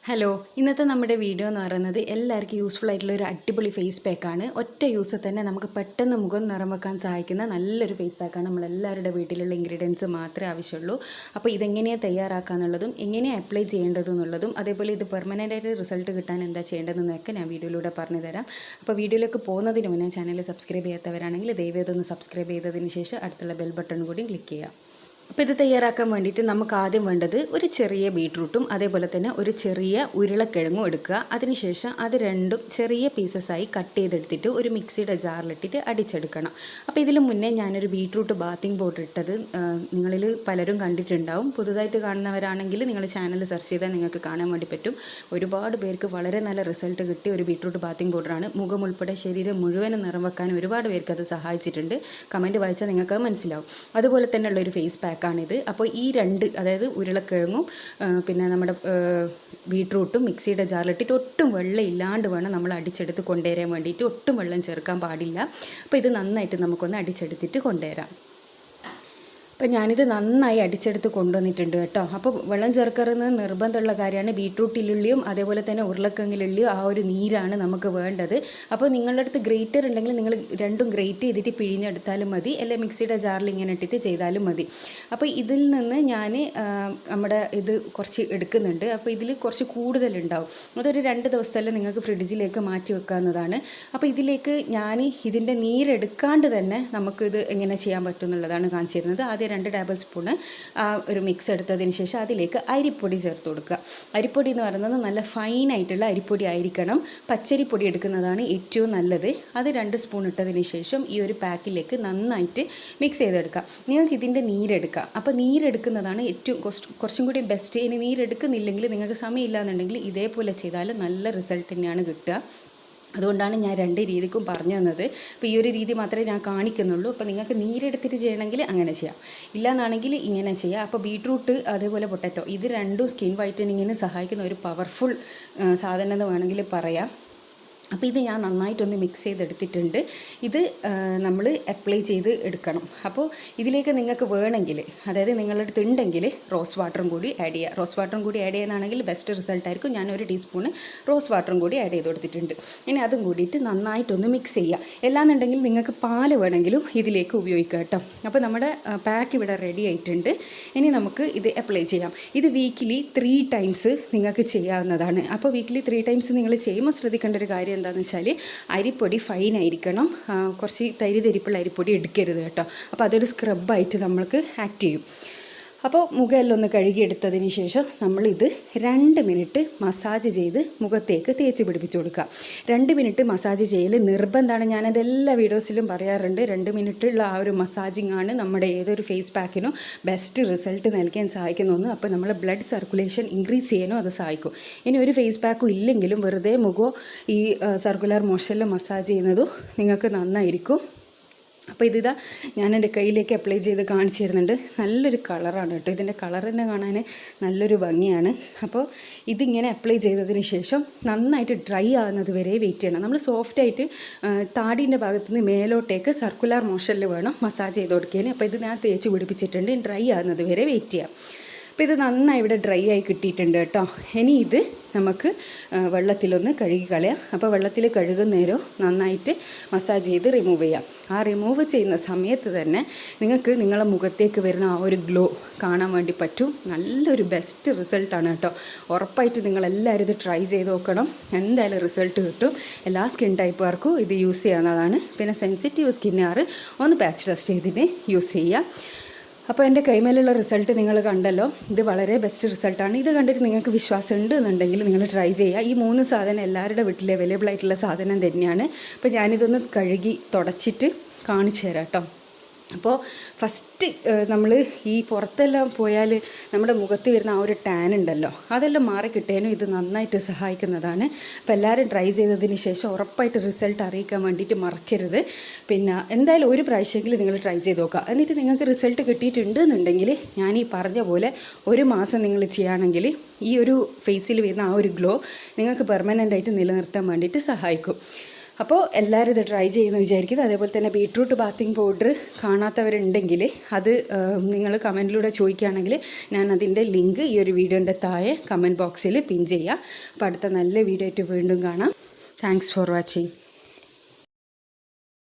Hello, ഇന്നത്തെ നമ്മുടെ video എന്ന് പറയുന്നത് എല്ലാവർക്കും യൂസ്ഫുൾ ആയിട്ടുള്ള ഒരു അടിപൊളി ഫേസ് പാക്കാണ്. ഒറ്റ യൂസിൽ തന്നെ നമുക്ക് പെട്ടെന്ന് മുഖം നിറം വെക്കാൻ സഹായിക്കുന്ന നല്ലൊരു ഫേസ് പാക്കാണ്. നമ്മളെല്ലാവരുടെ വീട്ടിലുള്ള ഇൻഗ്രീഡിയൻസ് മാത്രമേ ആവശ്യമുള്ളൂ. അപ്പോൾ ഇതെങ്ങനെയാണ് തയ്യാറാക്കാന്നുള്ളതും എങ്ങനെയാണ് അപ്ലൈ ചെയ്യേണ്ടതെന്നുള്ളതും അതേപോലെ ഇത് പെർമനൻ്റ് ആയിട്ട് റിസൾട്ട് കിട്ടാൻ എന്താ ചെയ്യേണ്ടതെന്നൊക്കെ ഞാൻ വീഡിയോയിലൂടെ പറഞ്ഞു തരാം. അപ്പോൾ വീഡിയോയിലേക്ക് പോകുന്നതിന് മുന്നേ ചാനൽ സബ്സ്ക്രൈബ് ചെയ്യാത്തവരാണെങ്കിൽ ദയവേതൊന്ന് സബ്സ്ക്രൈബ് ചെയ്തതിന് ശേഷം അടുത്തുള്ള ബെൽ ബട്ടൺ കൂടി ക്ലിക്ക് ചെയ്യാം. അപ്പോൾ ഇത് തയ്യാറാക്കാൻ വേണ്ടിയിട്ട് നമുക്ക് ആദ്യം വേണ്ടത് ഒരു ചെറിയ ബീട്രൂട്ടും അതേപോലെ തന്നെ ഒരു ചെറിയ ഉരുളക്കിഴങ്ങും എടുക്കുക. അതിനുശേഷം അത് രണ്ടും ചെറിയ പീസസായി കട്ട് ചെയ്തെടുത്തിട്ട് ഒരു മിക്സിയുടെ ജാറിലിട്ടിട്ട് അടിച്ചെടുക്കണം. അപ്പോൾ ഇതിന് മുന്നേ ഞാനൊരു ബീട്രൂട്ട് ബാത്തിങ് പൗഡർ ഇട്ടത് നിങ്ങളിൽ പലരും കണ്ടിട്ടുണ്ടാവും. പുതുതായിട്ട് കാണുന്നവരാണെങ്കിൽ നിങ്ങൾ ചാനൽ സെർച്ച് ചെയ്താൽ നിങ്ങൾക്ക് കാണാൻ വേണ്ടി പറ്റും. ഒരുപാട് പേർക്ക് വളരെ നല്ല റിസൾട്ട് കിട്ടിയ ഒരു ബീട്രൂട്ട് ബാത്തിങ് പൗഡറാണ്. മുഖം ഉൾപ്പെടെ ശരീരം മുഴുവനും നിറം വെക്കാൻ ഒരുപാട് പേർക്ക് അത് സഹായിച്ചിട്ടുണ്ട്. കമൻറ്റ് വായിച്ചാൽ നിങ്ങൾക്ക് അത് മനസ്സിലാവും. അതുപോലെ തന്നെയുള്ള ഒരു ഫേസ് പാക്ക് ാണിത്. അപ്പോൾ ഈ രണ്ട്, അതായത് ഉരുളക്കിഴങ്ങും പിന്നെ നമ്മുടെ ബീട്രൂട്ടും മിക്സിയുടെ ജാറിലിട്ടിട്ട് ഒട്ടും വെള്ളം ഇല്ലാണ്ട് വേണം നമ്മൾ അടിച്ചെടുത്ത് കൊണ്ടുവരാൻ വേണ്ടിയിട്ട്. ഒട്ടും വെള്ളം ചേർക്കാൻ പാടില്ല. അപ്പോൾ ഇത് നന്നായിട്ട് നമുക്കൊന്ന് അടിച്ചെടുത്തിട്ട് കൊണ്ടുവരാം. അപ്പോൾ ഞാനിത് നന്നായി അടിച്ചെടുത്ത് കൊണ്ടുവന്നിട്ടുണ്ട് കേട്ടോ. അപ്പോൾ വെള്ളം ചേർക്കറുന്നത് നിർബന്ധമുള്ള കാര്യമാണ്. ബീട്രൂട്ടിലുള്ളിയും അതേപോലെ തന്നെ ഉരുളക്കിഴങ്ങിലുള്ളിയും ആ ഒരു നീരാണ് നമുക്ക് വേണ്ടത്. അപ്പോൾ നിങ്ങളുടെ അടുത്ത് ഗ്രേറ്റർ ഉണ്ടെങ്കിൽ നിങ്ങൾ രണ്ടും ഗ്രേറ്റ് ചെയ്തിട്ട് പിഴിഞ്ഞെടുത്താലും മതി, അല്ലെങ്കിൽ മിക്സിയുടെ ജാറിൽ ഇങ്ങനെ ഇട്ടിട്ട് ചെയ്താലും മതി. അപ്പോൾ ഇതിൽ നിന്ന് ഞാൻ നമ്മുടെ ഇത് കുറച്ച് എടുക്കുന്നുണ്ട്. അപ്പോൾ ഇതിൽ കുറച്ച് കൂടുതലുണ്ടാവും. അതൊരു 2 ദിവസത്തെല്ലാം നിങ്ങൾക്ക് ഫ്രിഡ്ജിലേക്ക് മാറ്റി വെക്കാവുന്നതാണ്. അപ്പോൾ ഇതിലേക്ക് ഞാൻ ഇതിൻ്റെ നീരെടുക്കാണ്ട് തന്നെ നമുക്കിത് എങ്ങനെ ചെയ്യാൻ പറ്റും എന്നുള്ളതാണ് കാണിച്ചു തരുന്നത്. ആദ്യം 2 ടേബിൾ സ്പൂണ് ഒരു മിക്സ് എടുത്തതിന് ശേഷം അതിലേക്ക് അരിപ്പൊടി ചേർത്ത് കൊടുക്കുക. അരിപ്പൊടി എന്ന് പറയുന്നത് നല്ല ഫൈനായിട്ടുള്ള അരിപ്പൊടി ആയിരിക്കണം. പച്ചരിപ്പൊടി എടുക്കുന്നതാണ് ഏറ്റവും നല്ലത്. അത് 2 സ്പൂൺ ഇട്ടതിന് ശേഷം ഈ ഒരു പാക്കിലേക്ക് നന്നായിട്ട് മിക്സ് ചെയ്തെടുക്കുക. നിങ്ങൾക്ക് ഇതിൻ്റെ നീരെടുക്കുക. അപ്പോൾ നീരെടുക്കുന്നതാണ് ഏറ്റവും കുറച്ചും കൂടി ബെസ്റ്റ്. ഇനി നീരെടുക്കുന്നില്ലെങ്കിൽ നിങ്ങൾക്ക് സമയമില്ല എന്നുണ്ടെങ്കിൽ ഇതേപോലെ ചെയ്താൽ നല്ല റിസൾട്ട് തന്നെയാണ് കിട്ടുക. അതുകൊണ്ടാണ് ഞാൻ 2 രീതിക്കും പറഞ്ഞു തന്നത്. അപ്പോൾ ഈ ഒരു രീതി മാത്രമേ ഞാൻ കാണിക്കുന്നുള്ളൂ. അപ്പോൾ നിങ്ങൾക്ക് നീരെടുത്തിട്ട് ചെയ്യണമെങ്കിൽ അങ്ങനെ ചെയ്യാം, ഇല്ലയെന്നാണെങ്കിൽ ഇങ്ങനെ ചെയ്യാം. അപ്പോൾ ബീട്രൂട്ട് അതേപോലെ പൊട്ടറ്റോ ഇത് രണ്ടും സ്കിൻ വൈറ്റനിങ്ങിന് സഹായിക്കുന്ന ഒരു പവർഫുൾ സാധനം എന്ന് വേണമെങ്കിൽ പറയാം. അപ്പോൾ ഇത് ഞാൻ നന്നായിട്ടൊന്ന് മിക്സ് ചെയ്തെടുത്തിട്ടുണ്ട്. ഇത് നമ്മൾ അപ്ലൈ ചെയ്ത് എടുക്കണം. അപ്പോൾ ഇതിലേക്ക് നിങ്ങൾക്ക് വേണമെങ്കിൽ, അതായത് നിങ്ങളുടെ അടുത്ത് ഉണ്ടെങ്കിൽ റോസ് വാട്ടറും കൂടി ആഡ് ചെയ്യുക. റോസ് വാട്ടറും കൂടി ആഡ് ചെയ്യുന്നതാണെങ്കിൽ ബെസ്റ്റ് റിസൾട്ടായിരിക്കും. ഞാൻ 1 ടീസ്പൂണ് റോസ് വാട്ടറും കൂടി ആഡ് ചെയ്ത് കൊടുത്തിട്ടുണ്ട്. ഇനി അതും കൂടിയിട്ട് നന്നായിട്ടൊന്ന് മിക്സ് ചെയ്യുക. എല്ലാന്നുണ്ടെങ്കിൽ നിങ്ങൾക്ക് പാല് വേണമെങ്കിലും ഇതിലേക്ക് ഉപയോഗിക്കുക കേട്ടോ. അപ്പോൾ നമ്മുടെ പാക്ക് ഇവിടെ റെഡി ആയിട്ടുണ്ട്. ഇനി നമുക്ക് ഇത് അപ്ലൈ ചെയ്യാം. ഇത് വീക്കിലി 3 ടൈംസ് നിങ്ങൾക്ക് ചെയ്യാവുന്നതാണ്. അപ്പോൾ വീക്കിലി 3 ടൈംസ് നിങ്ങൾ ചെയ്യുമ്പോൾ ശ്രദ്ധിക്കേണ്ട ഒരു കാര്യം എന്താണെന്ന് വെച്ചാൽ അരിപ്പൊടി ഫൈനായിരിക്കണം. കുറച്ച് തരിതരിപ്പുള്ള അരിപ്പൊടി എടുക്കരുത് കേട്ടോ. അപ്പോൾ അതൊരു സ്ക്രബായിട്ട് നമ്മൾക്ക് ആക്ട് ചെയ്യും. അപ്പോൾ മുഖമെല്ലാം ഒന്ന് കഴുകിയെടുത്തതിന് ശേഷം നമ്മളിത് 2 മിനിറ്റ് മസാജ് ചെയ്ത് മുഖത്തേക്ക് തേച്ച് പിടിപ്പിച്ച് കൊടുക്കുക. 2 മിനിറ്റ് മസാജ് ചെയ്യൽ നിർബന്ധമാണ്. ഞാനത് എല്ലാ വീഡിയോസിലും പറയാറുണ്ട്. 2 മിനിറ്റുള്ള ആ ഒരു മസാജിങ് ആണ് നമ്മുടെ ഏതൊരു ഫേസ് പാക്കിനും ബെസ്റ്റ് റിസൾട്ട് നൽകാൻ സഹായിക്കുന്ന ഒന്ന്. അപ്പോൾ നമ്മളെ ബ്ലഡ് സർക്കുലേഷൻ ഇൻക്രീസ് ചെയ്യാനും അത് സഹായിക്കും. ഇനി ഒരു ഫേസ് പാക്കും ഇല്ലെങ്കിലും വെറുതെ മുഖം ഈ സർക്കുലർ മോഷനിൽ മസാജ് ചെയ്യുന്നതും നിങ്ങൾക്ക് നന്നായിരിക്കും. അപ്പോൾ ഇതിതാ ഞാൻ എൻ്റെ കയ്യിലേക്ക് അപ്ലൈ ചെയ്ത് കാണിച്ചു തരുന്നുണ്ട്. നല്ലൊരു കളറാണ് കേട്ടോ. ഇതിൻ്റെ കളർ തന്നെ കാണാൻ നല്ലൊരു ഭംഗിയാണ്. അപ്പോൾ ഇതിങ്ങനെ അപ്ലൈ ചെയ്തതിന് ശേഷം നന്നായിട്ട് ഡ്രൈ ആകുന്നത് വരെ വെയിറ്റ് ചെയ്യണം. നമ്മൾ സോഫ്റ്റായിട്ട് താടീൻ്റെ ഭാഗത്തുനിന്ന് മേലോട്ടേക്ക് സർക്കുലർ മോഷനിൽ വേണം മസാജ് ചെയ്ത് കൊടുക്കാൻ. അപ്പോൾ ഇത് ഞാൻ തേച്ച് പിടിപ്പിച്ചിട്ടുണ്ട്. ഡ്രൈ ആകുന്നത് വരെ വെയിറ്റ് ചെയ്യാം. അപ്പോൾ ഇത് നന്നായി ഇവിടെ ഡ്രൈ ആയി കിട്ടിയിട്ടുണ്ട് കേട്ടോ. ഇനി ഇത് നമുക്ക് വെള്ളത്തിലൊന്ന് കഴുകി കളയാം. അപ്പോൾ വെള്ളത്തിൽ കഴുകുന്നേരം നന്നായിട്ട് മസാജ് ചെയ്ത് റിമൂവ് ചെയ്യാം. ആ റിമൂവ് ചെയ്യുന്ന സമയത്ത് തന്നെ നിങ്ങൾക്ക് നിങ്ങളുടെ മുഖത്തേക്ക് വരുന്ന ആ ഒരു ഗ്ലോ കാണാൻ വേണ്ടി പറ്റും. നല്ലൊരു ബെസ്റ്റ് റിസൾട്ടാണ് കേട്ടോ. ഉറപ്പായിട്ട് നിങ്ങളെല്ലാവരും ഇത് ട്രൈ ചെയ്ത് നോക്കണം. എന്തായാലും റിസൾട്ട് കിട്ടും. എല്ലാ സ്കിൻ ടൈപ്പുകാർക്കും ഇത് യൂസ് ചെയ്യാവുന്നതാണ്. പിന്നെ സെൻസിറ്റീവ് സ്കിന്നുകാർ ഒന്ന് പാച്ച് ടെസ്റ്റ് ചെയ്തിട്ട് യൂസ് ചെയ്യുക. അപ്പോൾ എൻ്റെ കൈമേലുള്ള റിസൾട്ട് നിങ്ങൾ കണ്ടല്ലോ. ഇത് വളരെ ബെസ്റ്റ് റിസൾട്ടാണ്. ഇത് കണ്ടിട്ട് നിങ്ങൾക്ക് വിശ്വാസം ഉണ്ട് എന്നുണ്ടെങ്കിൽ നിങ്ങൾ ട്രൈ ചെയ്യുക. ഈ 3 സാധനം എല്ലാവരുടെ വീട്ടിൽ അവൈലബിൾ ആയിട്ടുള്ള സാധനം തന്നെയാണ്. അപ്പോൾ ഞാനിതൊന്ന് കഴുകി തുടച്ചിട്ട് കാണിച്ചു തരാം കേട്ടോ. അപ്പോൾ ഫസ്റ്റ് നമ്മൾ ഈ പുറത്തെല്ലാം പോയാൽ നമ്മുടെ മുഖത്ത് വരുന്ന ആ ഒരു ടാൻ ഉണ്ടല്ലോ, അതെല്ലാം മാറി കിട്ടാനും ഇത് നന്നായിട്ട് സഹായിക്കുന്നതാണ്. അപ്പോൾ എല്ലാവരും ട്രൈ ചെയ്തതിന് ശേഷം ഉറപ്പായിട്ട് റിസൾട്ട് അറിയിക്കാൻ വേണ്ടിയിട്ട് മറക്കരുത്. പിന്നെ എന്തായാലും ഒരു പ്രാവശ്യമെങ്കിലും നിങ്ങൾ ട്രൈ ചെയ്ത് നോക്കുക. എന്നിട്ട് നിങ്ങൾക്ക് റിസൾട്ട് കിട്ടിയിട്ടുണ്ട് എന്നുണ്ടെങ്കിൽ ഞാൻ ഈ പറഞ്ഞ പോലെ 1 മാസം നിങ്ങൾ ചെയ്യുകയാണെങ്കിൽ ഈ ഒരു ഫേസിൽ വരുന്ന ആ ഒരു ഗ്ലോ നിങ്ങൾക്ക് പെർമനൻ്റായിട്ട് നിലനിർത്താൻ വേണ്ടിയിട്ട് സഹായിക്കും. അപ്പോൾ എല്ലാവരും ഇത് ട്രൈ ചെയ്യുമെന്ന് വിചാരിക്കുന്നു. അതേപോലെ തന്നെ ബീട്രൂട്ട് ബാത്തിങ് പൗഡർ കാണാത്തവരുണ്ടെങ്കിൽ അത് നിങ്ങൾ കമൻറ്റിലൂടെ ചോദിക്കുകയാണെങ്കിൽ ഞാൻ അതിൻ്റെ ലിങ്ക് ഈ ഒരു വീഡിയോൻ്റെ താഴെ കമൻറ്റ് ബോക്സിൽ പിൻ ചെയ്യാം. അപ്പോൾ അടുത്ത നല്ല വീഡിയോ ആയിട്ട് വീണ്ടും കാണാം. Thanks for watching.